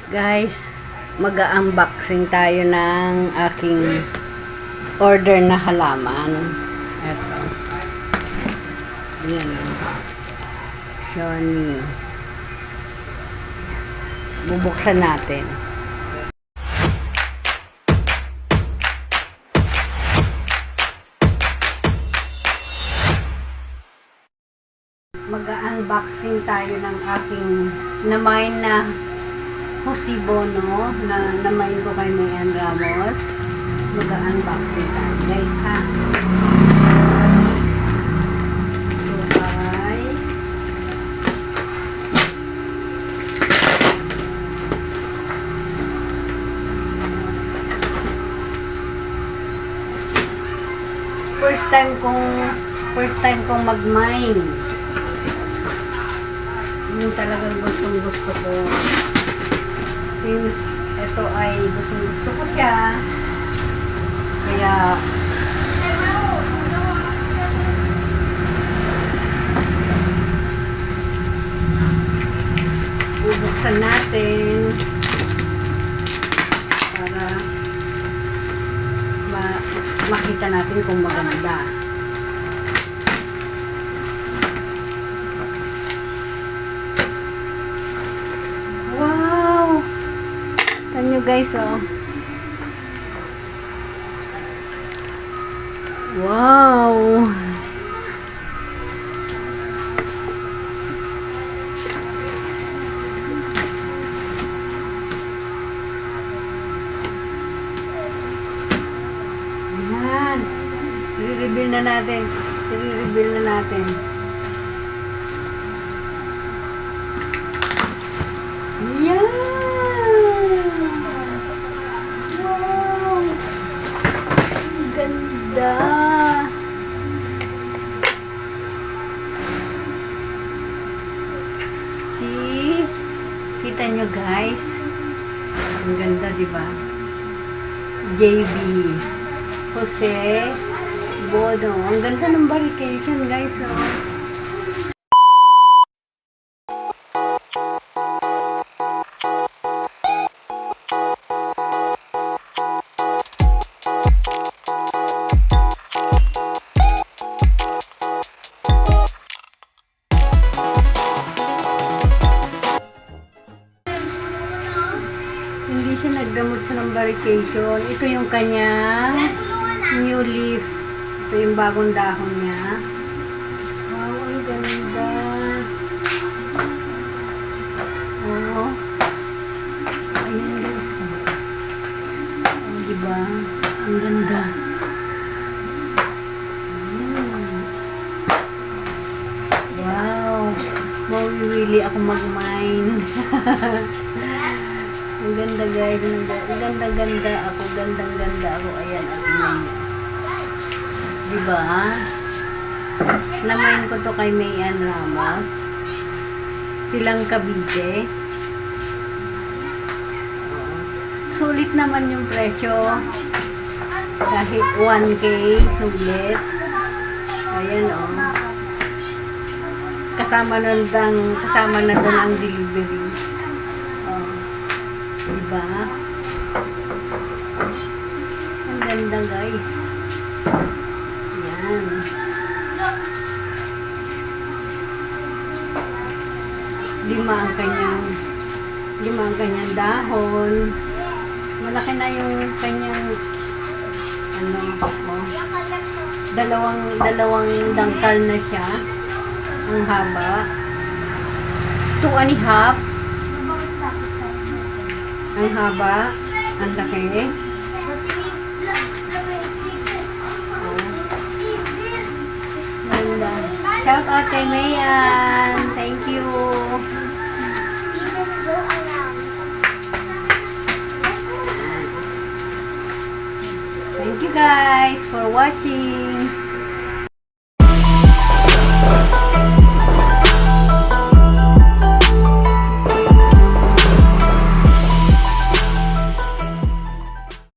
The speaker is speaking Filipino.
Guys, mag-unboxing tayo ng aking order na halaman. Ito. Yan. Shoni. Bubuksan natin. Mag-unboxing tayo ng aking namain na Hosibono na namain ko kay Mayan Ramos. Mag-unboxing tayo, guys, ha? Okay. First time kong mag-mine. Yung talagang gustong-gusto ko. Since ito ay gustong-gusto ko siya, kaya bubuksan natin para makita natin kung maganda. Nyo guys, oh. Wow. Ayan. I-reveal na natin. I-reveal na natin. Ayan. Ganda. See? Kita nyo guys? Ang ganda, diba? JB Jose Bono. Ang ganda ng varication guys, oh. Hindi siya nagdamot sa ng varication. Ito yung kanyang new leaf. Ito yung bagong dahon niya. Wow, ang ganda. Oh. Ayan guys. Oh, diba? Ang ganda. Wow. Mawiwili ako mag-mine. Ang ganda guys, ang ganda-ganda ako, gandang-ganda ako. Ayan, ayan. Diba? Namain ko to kay Mayan Ramos. Silang Cavite. Sulit naman yung presyo. Kahit 1K, sulit. Ayan, oh. Kasama na doon ang delivery. Diba? Ang ganda guys. Yan. Lima ang kanyang dahon. Malaki na yung kanyang dalawang dangkal na siya. Ang haba. 2.5. Ang haba, ang laki. Ganda. Shout out kay Mayan. Thank you. Thank you guys for watching.